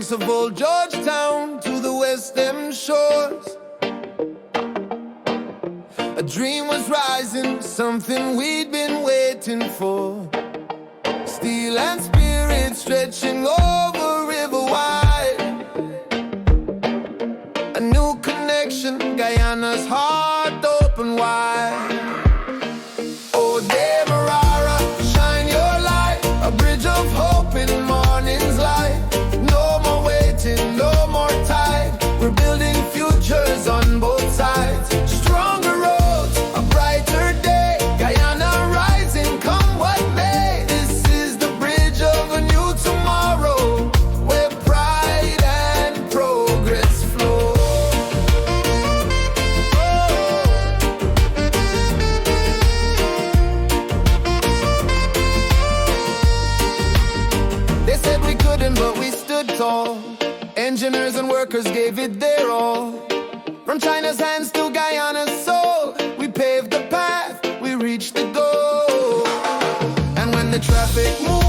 memories of old Georgetown to the West Dem shores. A dream was rising, something we'd been waiting for. Steel and spirit stretching over river wide. A new connection, Guyana's heart open wide. Oh, Demerara, shine your light, a bridge of hope in morning's light. No more waiting, no more tide. We're building futures on both sides. Stronger roads, a brighter day. Guyana rising, come what may. This is the bridge of a new tomorrow, where pride and progress flow. They said we couldn't, but we stood tall. Engineers and workers gave it their all. From China's hands to Guyana's soul, we paved the path, we reached the goal. And when the traffic moved